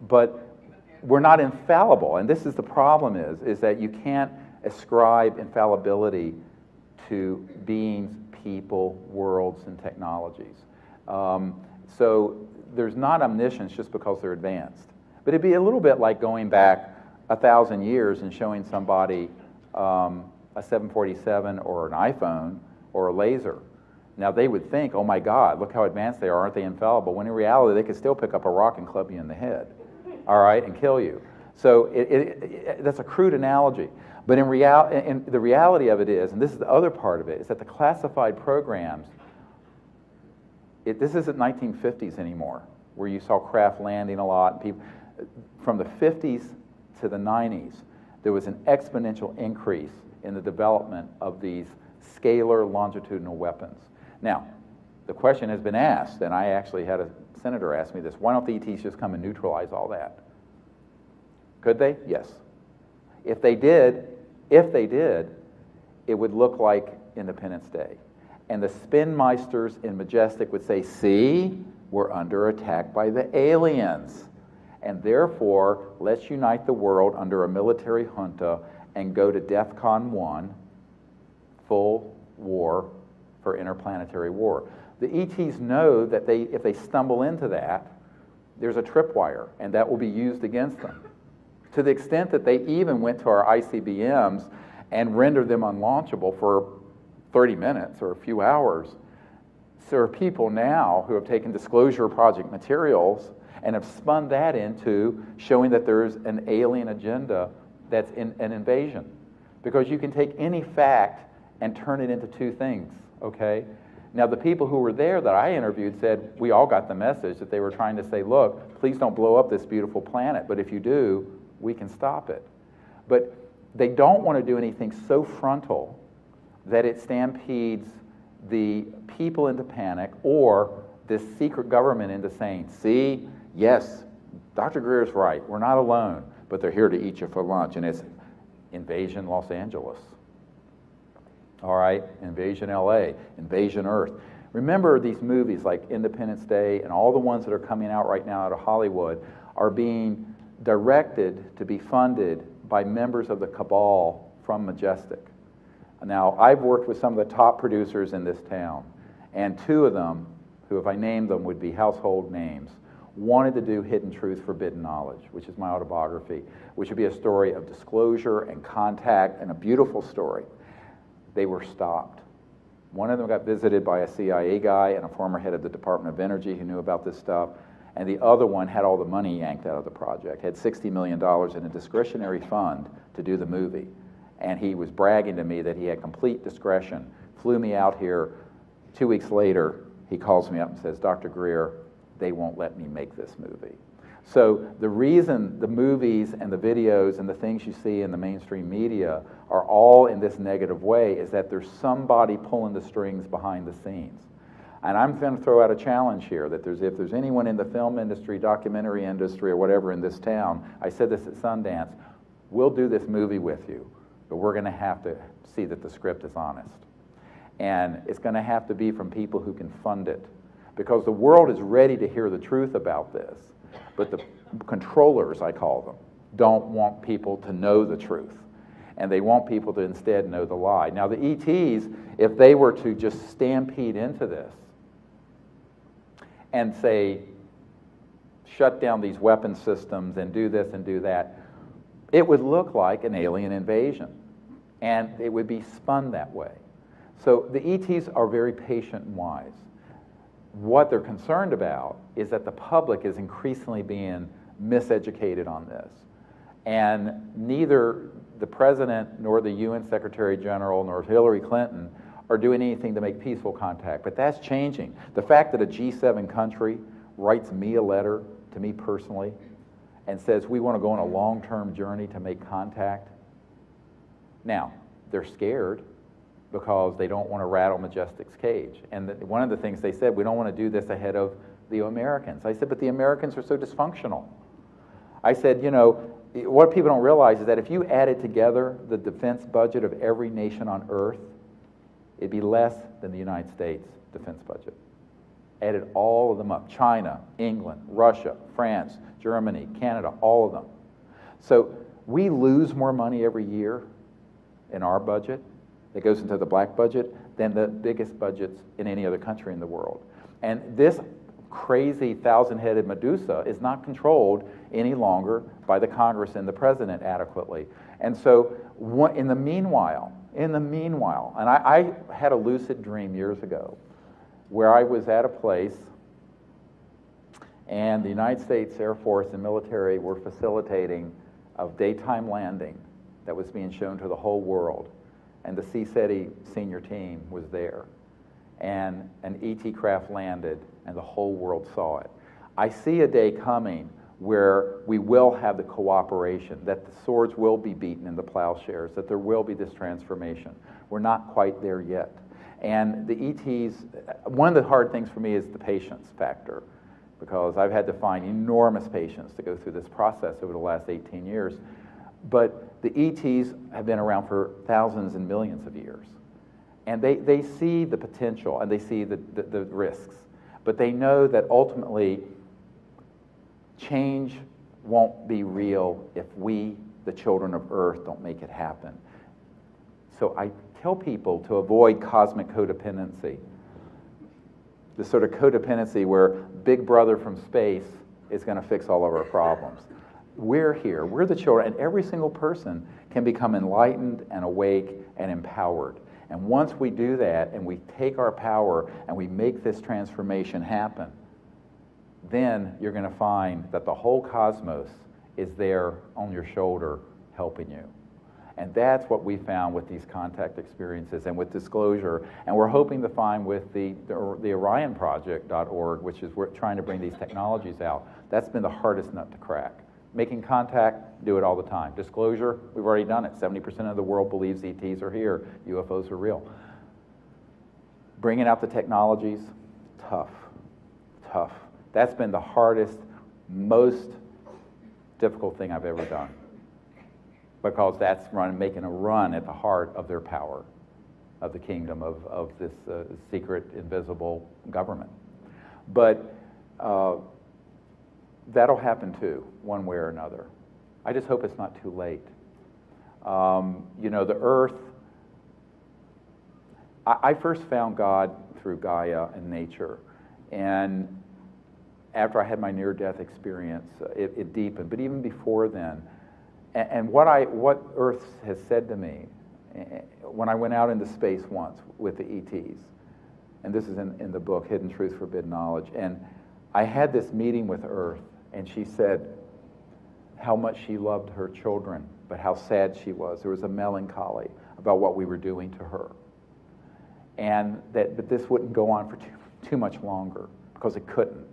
Speaker 1: But we're not infallible, and this is the problem is that you can't ascribe infallibility to beings, people, worlds, and technologies. So there's not omniscience just because they're advanced. But it'd be a little bit like going back 1,000 years and showing somebody a 747 or an iPhone or a laser. Now, they would think, oh my God, look how advanced they are, aren't they infallible? When in reality, they could still pick up a rock and club you in the head, all right, and kill you. So that's a crude analogy. But the reality of it is, and this is the other part of it, is that the classified programs, this isn't 1950s anymore, where you saw craft landing a lot. And people, from the 50s to the 90s, there was an exponential increase in the development of these scalar longitudinal weapons. Now, the question has been asked, and I actually had a senator ask me this: why don't the ETs just come and neutralize all that? Could they? Yes. If they did, it would look like Independence Day. And the spinmeisters in Majestic would say, see, we're under attack by the aliens. And therefore, let's unite the world under a military junta and go to DEFCON 1, full war for interplanetary war. The ETs know that if they stumble into that, there's a tripwire, and that will be used against them. To the extent that they even went to our ICBMs and rendered them unlaunchable for 30 minutes or a few hours. So there are people now who have taken Disclosure Project materials and have spun that into showing that there's an alien agenda that's in an invasion. Because you can take any fact and turn it into two things, okay? Now, the people who were there that I interviewed said, we all got the message that they were trying to say, look, please don't blow up this beautiful planet, but if you do, we can stop it. But they don't want to do anything so frontal that it stampedes the people into panic or this secret government into saying, see, yes, Dr. Greer is right, we're not alone, but they're here to eat you for lunch, and it's Invasion Los Angeles. All right, Invasion LA, Invasion Earth. Remember these movies like Independence Day and all the ones that are coming out right now out of Hollywood are being directed to be funded by members of the cabal from Majestic. Now, I've worked with some of the top producers in this town, and two of them, who if I named them would be household names, wanted to do Hidden Truth, Forbidden Knowledge, which is my autobiography, which would be a story of disclosure and contact and a beautiful story. They were stopped. One of them got visited by a CIA guy and a former head of the Department of Energy who knew about this stuff, and the other one had all the money yanked out of the project, had $60 million in a discretionary fund to do the movie. And he was bragging to me that he had complete discretion, flew me out here. 2 weeks later, he calls me up and says, Dr. Greer, they won't let me make this movie. So the reason the movies and the videos and the things you see in the mainstream media are all in this negative way is that there's somebody pulling the strings behind the scenes. And I'm going to throw out a challenge here that if there's anyone in the film industry, documentary industry, or whatever in this town, I said this at Sundance, we'll do this movie with you, but we're going to have to see that the script is honest. And it's going to have to be from people who can fund it, because the world is ready to hear the truth about this. But the controllers, I call them, don't want people to know the truth. And they want people to instead know the lie. Now, the ETs, if they were to just stampede into this and say, shut down these weapon systems and do this and do that, it would look like an alien invasion. And it would be spun that way. So the ETs are very patient and wise. What they're concerned about is that the public is increasingly being miseducated on this. And neither the President nor the UN Secretary General nor Hillary Clinton are doing anything to make peaceful contact. But that's changing. The fact that a G7 country writes me a letter to me personally and says we want to go on a long-term journey to make contact. Now, they're scared because they don't want to rattle Majestic's cage. And one of the things they said, we don't want to do this ahead of the Americans. I said, but the Americans are so dysfunctional. I said, you know, what people don't realize is that if you added together the defense budget of every nation on earth, it'd be less than the United States defense budget. Added all of them up, China, England, Russia, France, Germany, Canada, all of them. So we lose more money every year in our budget that goes into the black budget than the biggest budgets in any other country in the world. And this crazy thousand-headed Medusa is not controlled any longer by the Congress and the President adequately. And so in the meanwhile, and I had a lucid dream years ago where I was at a place and the United States Air Force and military were facilitating a daytime landing that was being shown to the whole world. And the CSETI senior team was there. And an ET craft landed, and the whole world saw it. I see a day coming where we will have the cooperation, that the swords will be beaten in the plowshares, that there will be this transformation. We're not quite there yet. And the ETs, one of the hard things for me is the patience factor, because I've had to find enormous patience to go through this process over the last 18 years. But the ETs have been around for thousands and millions of years. And they see the potential and they see the risks. But they know that ultimately change won't be real if we, the children of Earth, don't make it happen. So I tell people to avoid cosmic codependency. The sort of codependency where Big Brother from space is going to fix all of our problems. We're here, we're the children, and every single person can become enlightened and awake and empowered. And once we do that and we take our power and we make this transformation happen, then you're going to find that the whole cosmos is there on your shoulder helping you. And that's what we found with these contact experiences and with disclosure. And we're hoping to find with the OrionProject.org, which is we're trying to bring these technologies out. That's been the hardest nut to crack. Making contact, do it all the time. Disclosure, we've already done it. 70% of the world believes ETs are here. UFOs are real. Bringing out the technologies, tough. That's been the hardest, most difficult thing I've ever done, because that's making a run at the heart of their power, of the kingdom of this secret, invisible government. But that'll happen too, one way or another. I just hope it's not too late. You know, the Earth, I first found God through Gaia and nature. And after I had my near-death experience, it deepened. But even before then, and what Earth has said to me, when I went out into space once with the ETs, and this is in the book, Hidden Truth, Forbidden Knowledge, and I had this meeting with Earth, and she said how much she loved her children, but how sad she was. There was a melancholy about what we were doing to her. And but this wouldn't go on for too much longer, because it couldn't.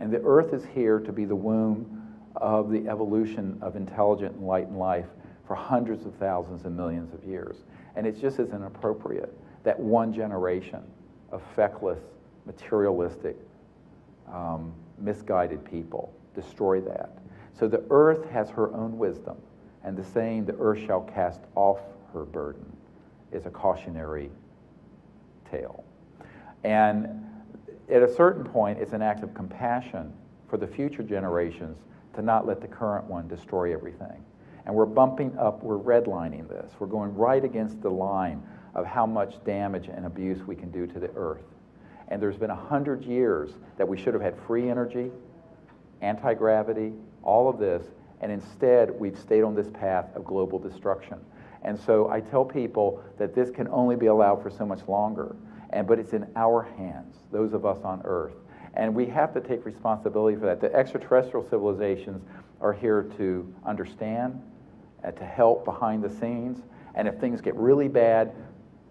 Speaker 1: And the Earth is here to be the womb of the evolution of intelligent, enlightened life for hundreds of thousands and millions of years. And it just isn't appropriate that one generation of feckless, materialistic, misguided people destroy that. So the Earth has her own wisdom, and the saying, "the Earth shall cast off her burden," is a cautionary tale. And at a certain point, it's an act of compassion for the future generations to not let the current one destroy everything. And we're bumping up, we're redlining this. We're going right against the line of how much damage and abuse we can do to the Earth. And there's been 100 years that we should have had free energy, anti-gravity, all of this, and instead we've stayed on this path of global destruction. And so I tell people that this can only be allowed for so much longer, but it's in our hands, those of us on Earth. And we have to take responsibility for that. The extraterrestrial civilizations are here to understand, to help behind the scenes, and if things get really bad,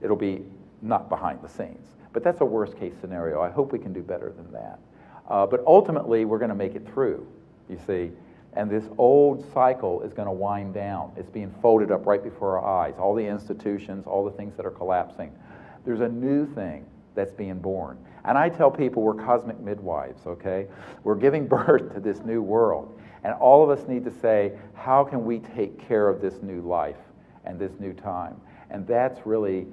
Speaker 1: it'll be not behind the scenes. But that's a worst case scenario. I hope we can do better than that. But ultimately, we're going to make it through, you see. And this old cycle is going to wind down. It's being folded up right before our eyes. All the institutions, all the things that are collapsing. There's a new thing that's being born. And I tell people we're cosmic midwives, okay? We're giving birth to this new world. And all of us need to say, how can we take care of this new life and this new time? And that's really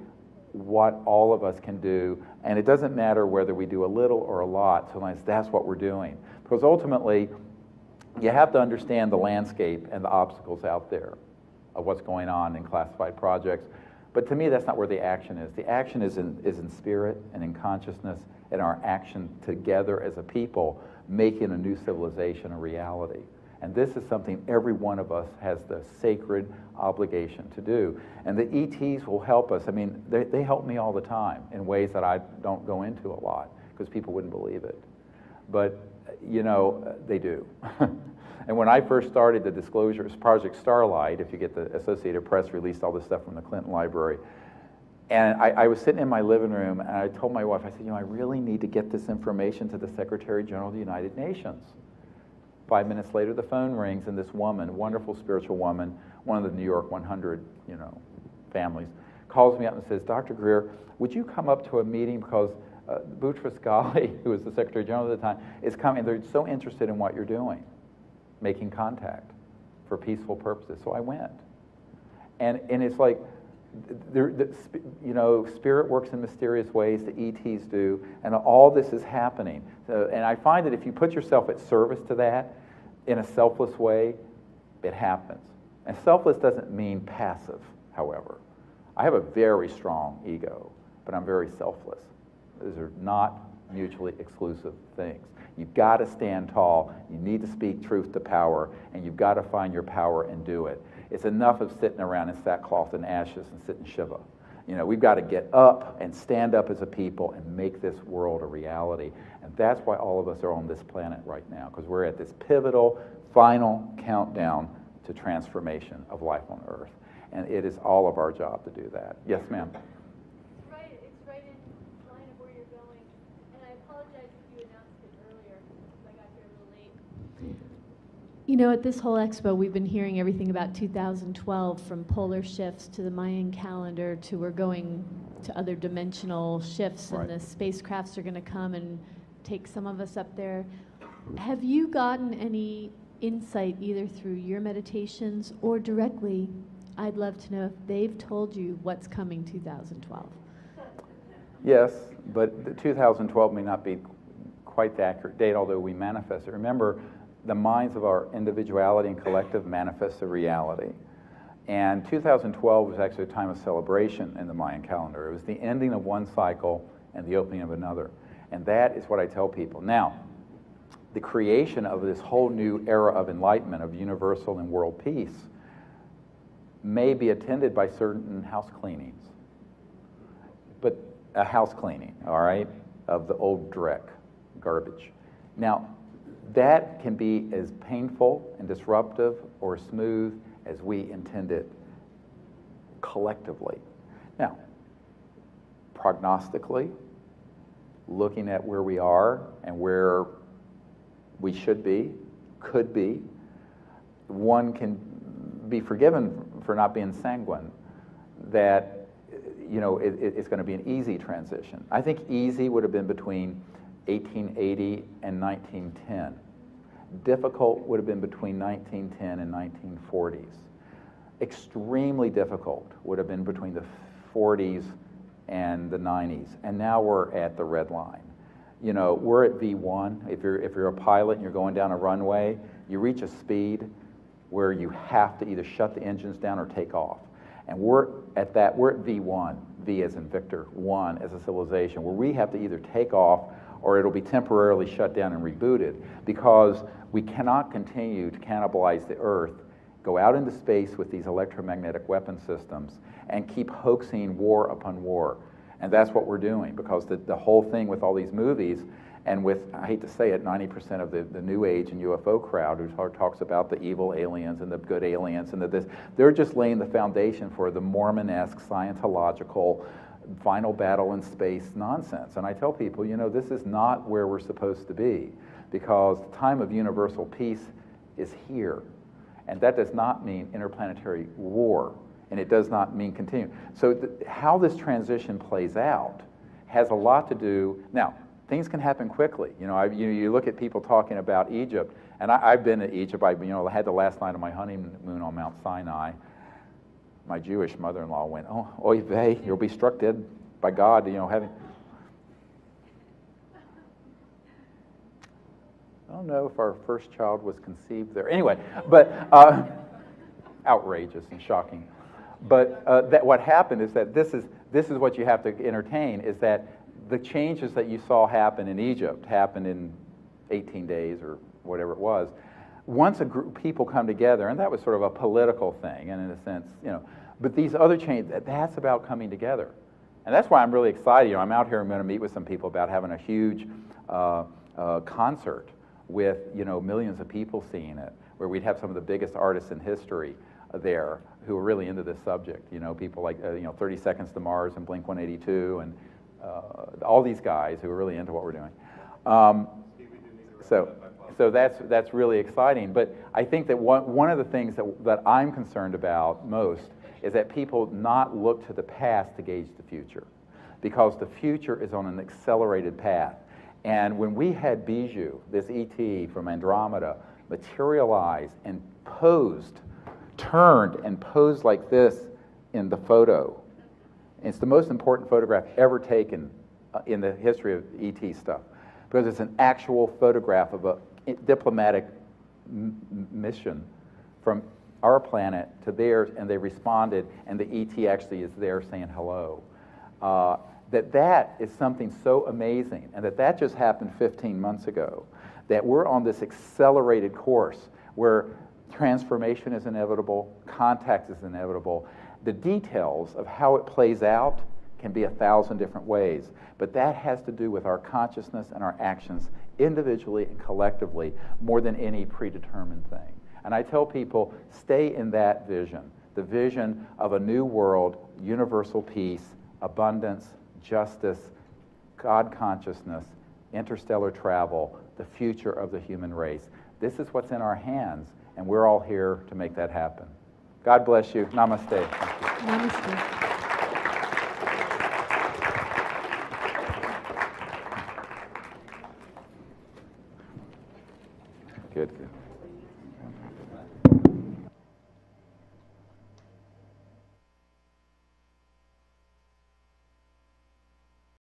Speaker 1: what all of us can do. And it doesn't matter whether we do a little or a lot, so long as that's what we're doing. Because ultimately, you have to understand the landscape and the obstacles out there of what's going on in classified projects. But to me, that's not where the action is. The action is in spirit and in consciousness, and our action together as a people, making a new civilization a reality. And this is something every one of us has the sacred obligation to do. And the ETs will help us. I mean, they help me all the time in ways that I don't go into a lot, because people wouldn't believe it. But, you know, they do. And when I first started the disclosures, Project Starlight, if you get the Associated Press released all this stuff from the Clinton Library, and I was sitting in my living room, and I told my wife, I said, you know, I really need to get this information to the Secretary General of the United Nations. 5 minutes later, the phone rings, and this woman, wonderful spiritual woman, one of the New York 100, you know, families, calls me up and says, Dr. Greer, would you come up to a meeting, because Boutros Ghali, who was the Secretary General at the time, is coming. They're so interested in what you're doing, making contact for peaceful purposes. So I went. And it's like, Spirit works in mysterious ways, the ETs do, and all this is happening. And I find that if you put yourself at service to that in a selfless way, it happens. And selfless doesn't mean passive, however. I have a very strong ego, but I'm very selfless. Those are not mutually exclusive things. You've got to stand tall, you need to speak truth to power, and you've got to find your power and do it. It's enough of sitting around in sackcloth and ashes and sit in Shiva. We've got to get up and stand up as a people and make this world a reality. And that's why all of us are on this planet right now, because we're at this pivotal, final countdown to transformation of life on Earth. And it is all of our job to do that. Yes, ma'am?
Speaker 4: It's right in line of where you're going. And I apologize if you announced it earlier, because I got here a little late.
Speaker 7: At this whole expo, we've been hearing everything about 2012, from polar shifts to the Mayan calendar to we're going to other dimensional shifts,
Speaker 1: Right.
Speaker 7: and the spacecrafts are going to come and take some of us up there. Have you gotten any insight either through your meditations or directly? I'd love to know if they've told you what's coming 2012.
Speaker 1: Yes, but the 2012 may not be quite the accurate date, although we manifest it. Remember, the minds of our individuality and collective manifest the reality. And 2012 was actually a time of celebration in the Mayan calendar. It was the ending of one cycle and the opening of another. And that is what I tell people. Now, the creation of this whole new era of enlightenment, of universal and world peace, may be attended by certain house cleanings. But a house cleaning, all right, of the old dreck, garbage. Now, that can be as painful and disruptive or smooth as we intend it collectively. Now, prognostically, looking at where we are and where we should be, could be, one can be forgiven for not being sanguine that it's going to be an easy transition. I think easy would have been between 1880 and 1910. Difficult would have been between 1910 and 1940s. Extremely difficult would have been between the 40s and the 90s. And now we're at the red line. We're at V1. If you're a pilot and you're going down a runway, you reach a speed where you have to either shut the engines down or take off. And we're at V1, V as in Victor, 1 as a civilization, where we have to either take off or it'll be temporarily shut down and rebooted, because we cannot continue to cannibalize the Earth, go out into space with these electromagnetic weapon systems, and keep hoaxing war upon war. And that's what we're doing, because the whole thing with all these movies, and with, I hate to say it, 90% of the New Age and UFO crowd who talks about the evil aliens and the good aliens and this, they're just laying the foundation for the Mormon-esque Scientological final battle in space nonsense. And I tell people, this is not where we're supposed to be, because the time of universal peace is here. And that does not mean interplanetary war, and it does not mean continue. So how this transition plays out has a lot to do. Now, things can happen quickly. You look at people talking about Egypt, and I've been to Egypt. I had the last night of my honeymoon on Mount Sinai. My Jewish mother-in-law went, "Oh, oy vey, you'll be struck dead by God." Having. I don't know if our first child was conceived there. Anyway, but outrageous and shocking. But what happened is that this is what you have to entertain, is that the changes that you saw happen in Egypt happened in 18 days or whatever it was. Once a group of people come together, and that was sort of a political thing, and in a sense, but these other changes, that's about coming together. And that's why I'm really excited. I'm out here, I'm going to meet with some people about having a huge concert with, millions of people seeing it, where we'd have some of the biggest artists in history there who are really into this subject. People like, 30 Seconds to Mars and Blink-182 and all these guys who are really into what we're doing. So that's really exciting. But I think that one of the things that I'm concerned about most is that people not look to the past to gauge the future, because the future is on an accelerated path. And when we had Bijou, this ET from Andromeda, materialize and turned and posed like this in the photo. It's the most important photograph ever taken in the history of ET stuff, because it's an actual photograph of a diplomatic mission from our planet to theirs, and they responded, and the ET actually is there saying hello. That is something so amazing, and that just happened 15 months ago, that we're on this accelerated course where transformation is inevitable, contact is inevitable. The details of how it plays out can be 1,000 different ways, but that has to do with our consciousness and our actions individually and collectively more than any predetermined thing. And I tell people, stay in that vision, the vision of a new world, universal peace, abundance, justice, God consciousness, interstellar travel, the future of the human race. This is what's in our hands, and we're all here to make that happen. God bless you. Namaste. Thank you.
Speaker 7: Namaste.
Speaker 1: Good, good.